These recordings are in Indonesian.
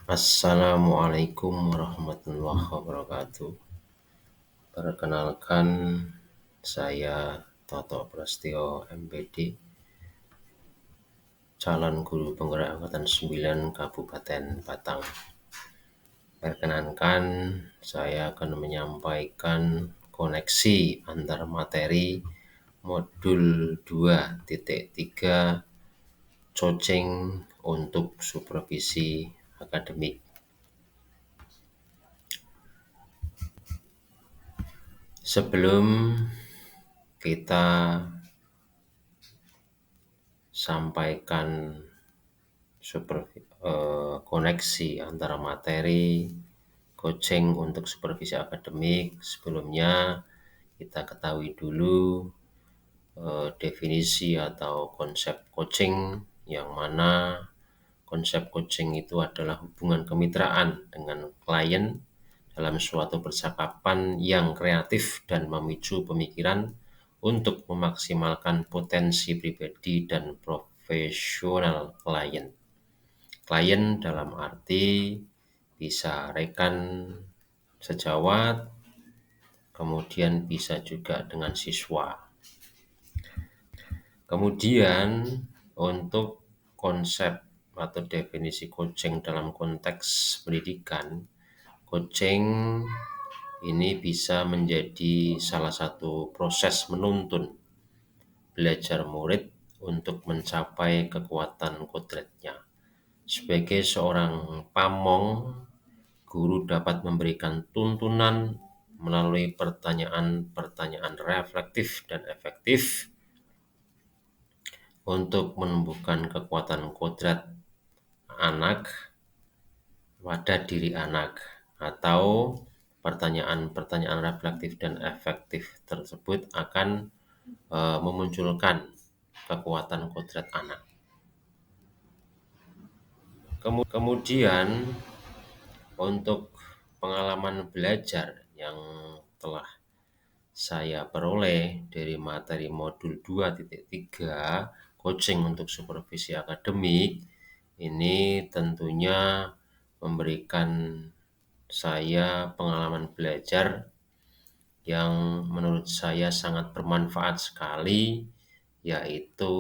Assalamualaikum warahmatullahi wabarakatuh. Perkenalkan, saya Toto Prasetyo MPD, calon guru penggerak angkatan 9 Kabupaten Batang. Perkenankan, saya akan menyampaikan koneksi antar materi modul 2.3 coaching untuk supervisi akademik. Sebelum kita sampaikan koneksi antara materi coaching untuk supervisi akademik, sebelumnya kita ketahui dulu definisi atau konsep coaching, yang mana konsep coaching itu adalah hubungan kemitraan dengan klien dalam suatu percakapan yang kreatif dan memicu pemikiran untuk memaksimalkan potensi pribadi dan profesional klien. Klien dalam arti bisa rekan sejawat, kemudian bisa juga dengan siswa. Kemudian untuk konsep atau definisi coaching dalam konteks pendidikan, coaching ini bisa menjadi salah satu proses menuntun belajar murid untuk mencapai kekuatan kodratnya. Sebagai seorang pamong, guru dapat memberikan tuntunan melalui pertanyaan-pertanyaan reflektif dan efektif untuk menumbuhkan kekuatan kodrat anak pada diri anak, atau pertanyaan-pertanyaan reflektif dan efektif tersebut akan memunculkan kekuatan kodrat anak. Kemudian untuk pengalaman belajar yang telah saya peroleh dari materi modul 2.3 coaching untuk supervisi akademik, ini tentunya memberikan saya pengalaman belajar yang menurut saya sangat bermanfaat sekali, yaitu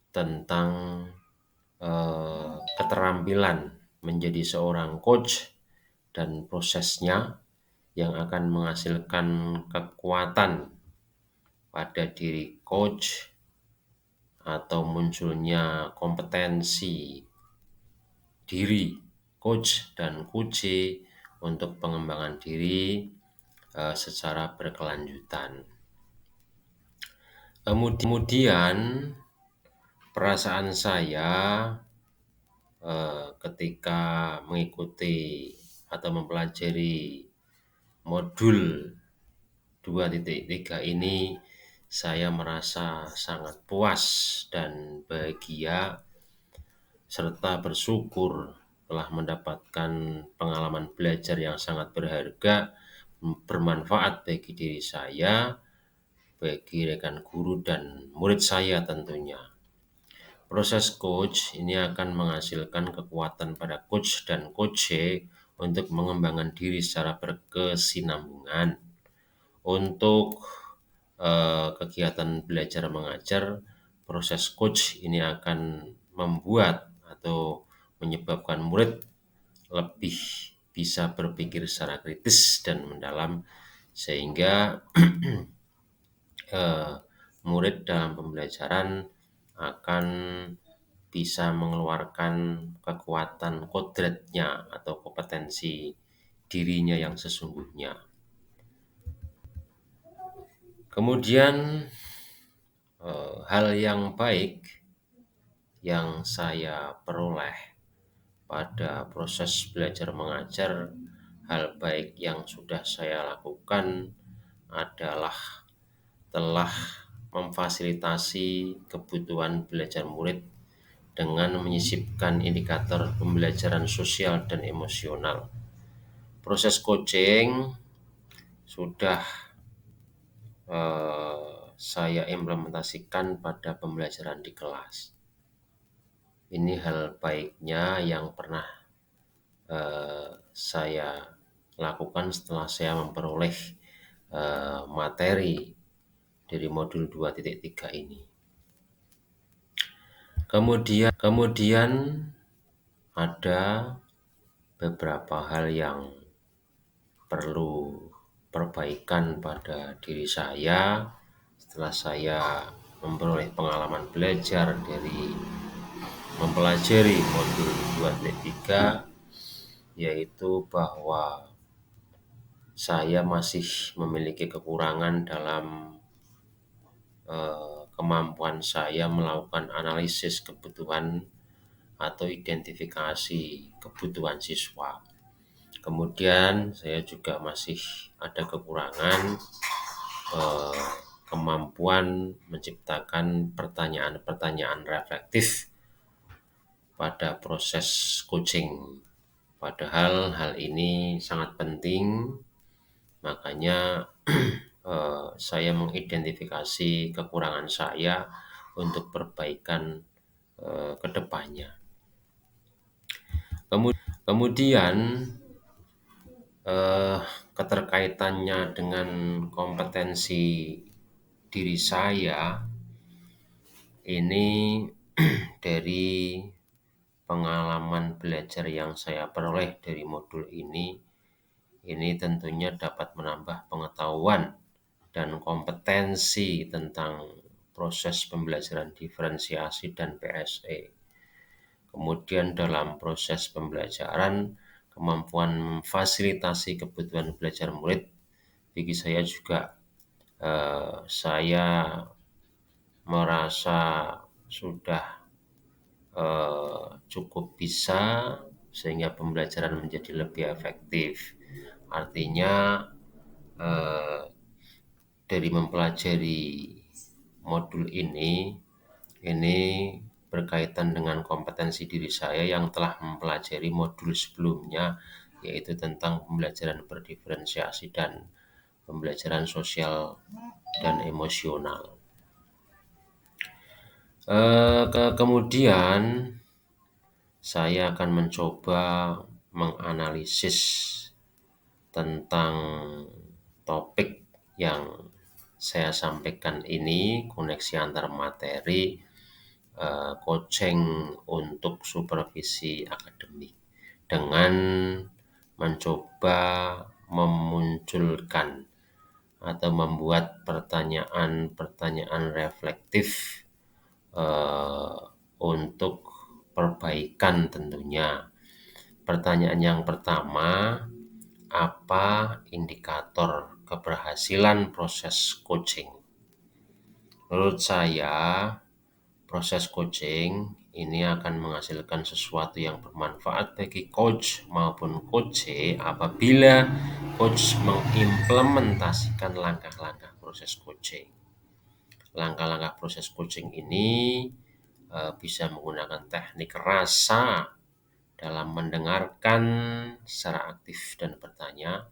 tentang keterampilan menjadi seorang coach dan prosesnya yang akan menghasilkan kekuatan pada diri coach atau munculnya kompetensi diri coach dan coach untuk pengembangan diri secara berkelanjutan. Kemudian perasaan saya ketika mengikuti atau mempelajari modul 2.3 ini, saya merasa sangat puas dan bahagia serta bersyukur telah mendapatkan pengalaman belajar yang sangat berharga, bermanfaat bagi diri saya, bagi rekan guru dan murid saya tentunya. Proses coach ini akan menghasilkan kekuatan pada coach dan coach untuk mengembangkan diri secara berkesinambungan. Untuk kegiatan belajar mengajar, proses coach ini akan membuat atau menyebabkan murid lebih bisa berpikir secara kritis dan mendalam, sehingga murid dalam pembelajaran akan bisa mengeluarkan kekuatan kodratnya atau kompetensi dirinya yang sesungguhnya. Kemudian hal yang baik yang saya peroleh pada proses belajar mengajar, hal baik yang sudah saya lakukan adalah telah memfasilitasi kebutuhan belajar murid dengan menyisipkan indikator pembelajaran sosial dan emosional. Proses coaching sudah saya implementasikan pada pembelajaran di kelas. Ini hal baiknya yang pernah saya lakukan setelah saya memperoleh materi dari modul 2.3 ini. Kemudian ada beberapa hal yang perlu perbaikan pada diri saya setelah saya memperoleh pengalaman belajar dari mempelajari modul 2.3, yaitu bahwa saya masih memiliki kekurangan dalam kemampuan saya melakukan analisis kebutuhan atau identifikasi kebutuhan siswa. Kemudian saya juga masih ada kekurangan kemampuan menciptakan pertanyaan-pertanyaan reflektif pada proses coaching. Padahal hal ini sangat penting, makanya saya mengidentifikasi kekurangan saya untuk perbaikan ke depannya. Kemudian keterkaitannya dengan kompetensi diri saya ini dari pengalaman belajar yang saya peroleh dari modul ini tentunya dapat menambah pengetahuan dan kompetensi tentang proses pembelajaran diferensiasi dan PSE. Kemudian dalam proses pembelajaran, kemampuan memfasilitasi kebutuhan belajar murid bagi saya juga saya merasa sudah cukup bisa sehingga pembelajaran menjadi lebih efektif. Artinya dari mempelajari modul ini berkaitan dengan kompetensi diri saya yang telah mempelajari modul sebelumnya, yaitu tentang pembelajaran berdiferensiasi dan pembelajaran sosial dan emosional. Kemudian saya akan mencoba menganalisis tentang topik yang saya sampaikan ini, koneksi antar materi coaching untuk supervisi akademik, dengan mencoba memunculkan atau membuat pertanyaan-pertanyaan reflektif untuk perbaikan tentunya. Pertanyaan yang pertama, apa indikator keberhasilan proses coaching? Menurut saya, proses coaching ini akan menghasilkan sesuatu yang bermanfaat bagi coach maupun coach apabila coach mengimplementasikan langkah-langkah proses coaching. Langkah-langkah proses coaching ini bisa menggunakan teknik rasa dalam mendengarkan secara aktif dan bertanya.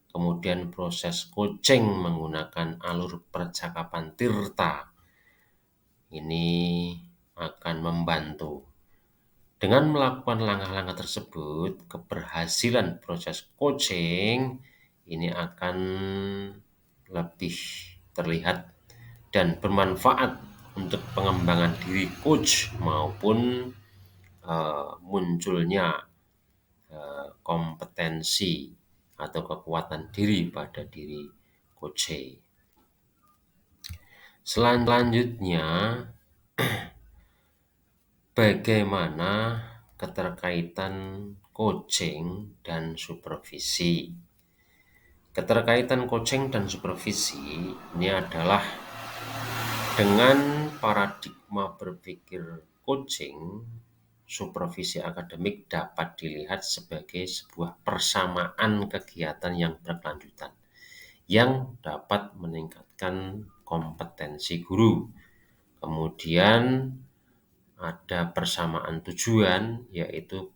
Kemudian proses coaching menggunakan alur percakapan tirta. Ini akan membantu. Dengan melakukan langkah-langkah tersebut, keberhasilan proses coaching ini akan lebih terlihat dan bermanfaat untuk pengembangan diri coach maupun munculnya kompetensi atau kekuatan diri pada diri coach. Selanjutnya, bagaimana keterkaitan coaching dan supervisi? Keterkaitan coaching dan supervisi ini adalah dengan paradigma berpikir coaching, supervisi akademik dapat dilihat sebagai sebuah persamaan kegiatan yang berkelanjutan yang dapat meningkatkan kompetensi guru. Kemudian ada persamaan tujuan, yaitu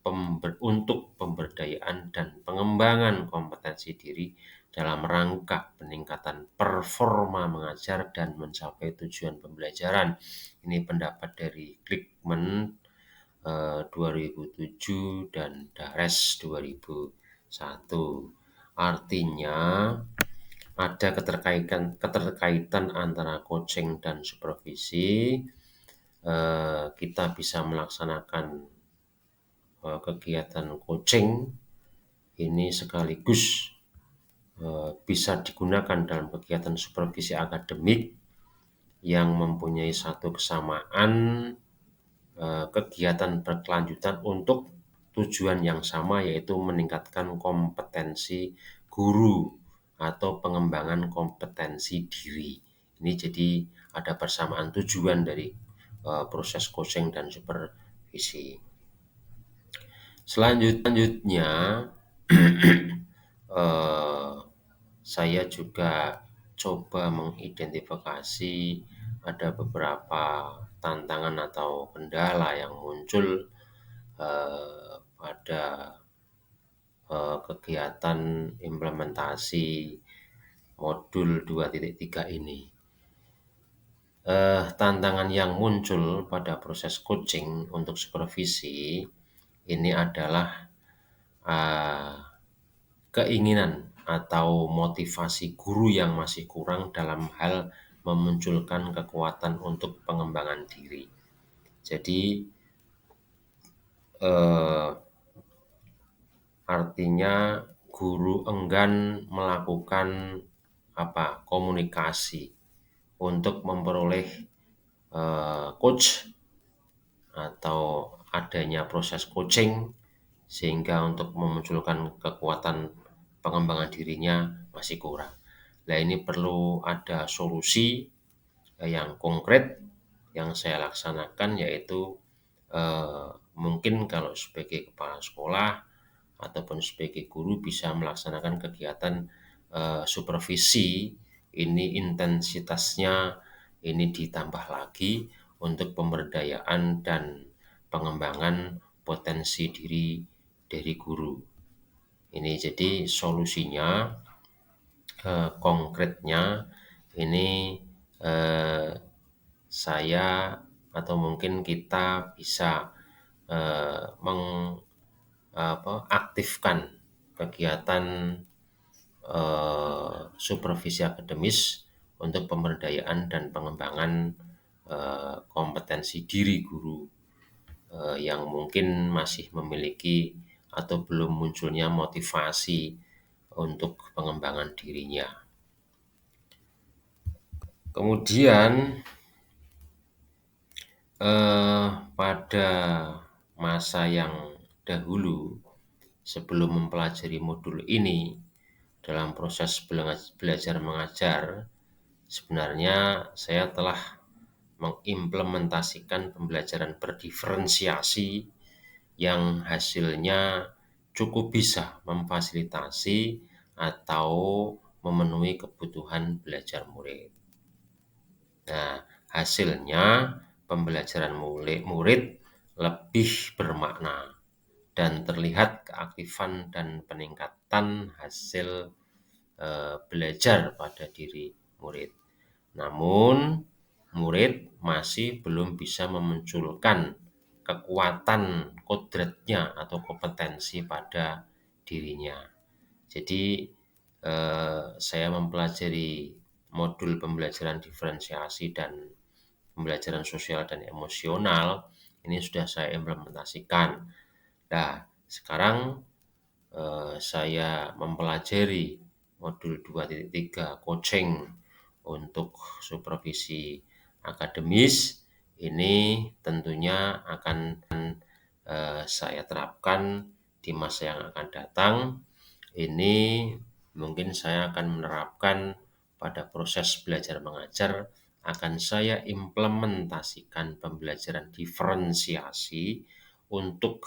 untuk pemberdayaan dan pengembangan kompetensi diri dalam rangka peningkatan performa mengajar dan mencapai tujuan pembelajaran. Ini pendapat dari Glickman 2007 dan DARES 2001. Artinya ada keterkaitan antara coaching dan supervisi. Kita bisa melaksanakan kegiatan coaching ini sekaligus bisa digunakan dalam kegiatan supervisi akademik yang mempunyai satu kesamaan, kegiatan berkelanjutan untuk tujuan yang sama, yaitu meningkatkan kompetensi guru atau pengembangan kompetensi diri. Ini jadi ada persamaan tujuan dari proses coaching dan supervisi. Selanjutnya, eh, saya juga coba mengidentifikasi ada beberapa tantangan atau kendala yang muncul pada kegiatan implementasi modul 2.3 ini. Tantangan yang muncul pada proses coaching untuk supervisi ini adalah keinginan atau motivasi guru yang masih kurang dalam hal memunculkan kekuatan untuk pengembangan diri. Jadi artinya guru enggan melakukan komunikasi untuk memperoleh coach atau adanya proses coaching, sehingga untuk memunculkan kekuatan pengembangan dirinya masih kurang. Nah, ini perlu ada solusi yang konkret yang saya laksanakan, yaitu mungkin kalau sebagai kepala sekolah ataupun sebagai guru bisa melaksanakan kegiatan supervisi ini, intensitasnya ini ditambah lagi untuk pemberdayaan dan pengembangan potensi diri dari guru. Ini jadi solusinya, konkretnya ini saya atau mungkin kita bisa mengaktifkan kegiatan supervisi akademis untuk pemberdayaan dan pengembangan kompetensi diri guru yang mungkin masih memiliki atau belum munculnya motivasi untuk pengembangan dirinya. Kemudian pada masa yang dahulu sebelum mempelajari modul ini, dalam proses belajar mengajar, sebenarnya saya telah mengimplementasikan pembelajaran berdiferensiasi yang hasilnya cukup bisa memfasilitasi atau memenuhi kebutuhan belajar murid. Nah, hasilnya pembelajaran murid lebih bermakna dan terlihat keaktifan dan peningkatan hasil belajar pada diri murid. Namun, murid masih belum bisa memunculkan kekuatan kodratnya atau kompetensi pada dirinya. Jadi, saya mempelajari modul pembelajaran diferensiasi dan pembelajaran sosial dan emosional ini sudah saya implementasikan. Nah, sekarang saya mempelajari modul 2.3 coaching untuk supervisi akademis. Ini tentunya akan saya terapkan di masa yang akan datang. Ini mungkin saya akan menerapkan pada proses belajar mengajar, akan saya implementasikan pembelajaran diferensiasi untuk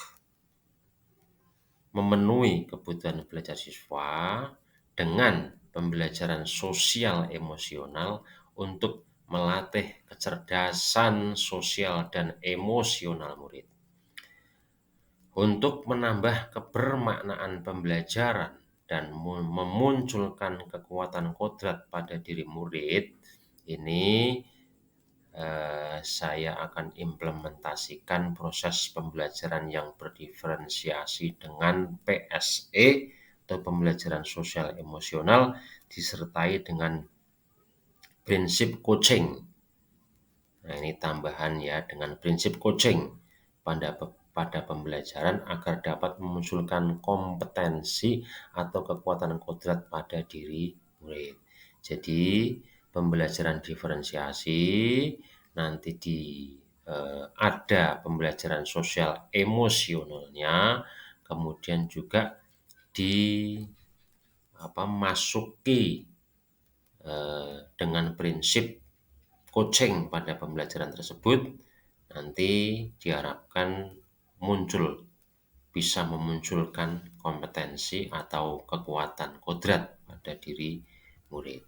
memenuhi kebutuhan belajar siswa dengan pembelajaran sosial emosional untuk melatih kecerdasan sosial dan emosional murid. Untuk menambah kebermaknaan pembelajaran dan memunculkan kekuatan kodrat pada diri murid, ini saya akan implementasikan proses pembelajaran yang berdiferensiasi dengan PSE atau pembelajaran sosial emosional disertai dengan prinsip coaching. Nah, ini tambahan ya, dengan prinsip coaching pada pembelajaran agar dapat memunculkan kompetensi atau kekuatan kodrat pada diri murid. Jadi, pembelajaran diferensiasi nanti ada pembelajaran sosial emosionalnya, kemudian juga di masuki dengan prinsip coaching pada pembelajaran tersebut, nanti diharapkan bisa memunculkan kompetensi atau kekuatan kodrat pada diri murid.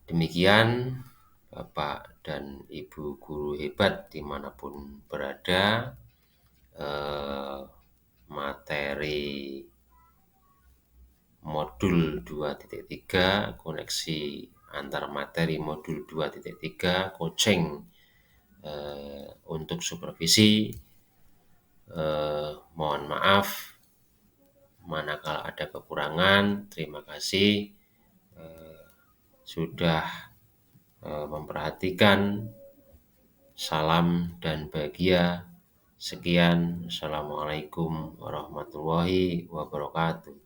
Demikian Bapak dan Ibu guru hebat dimanapun berada, materi modul 2.3, koneksi antar materi modul 2.3, coaching untuk supervisi. Mohon maaf manakala ada kekurangan. Terima kasih sudah memperhatikan. Salam dan bahagia. Sekian. Assalamualaikum warahmatullahi wabarakatuh.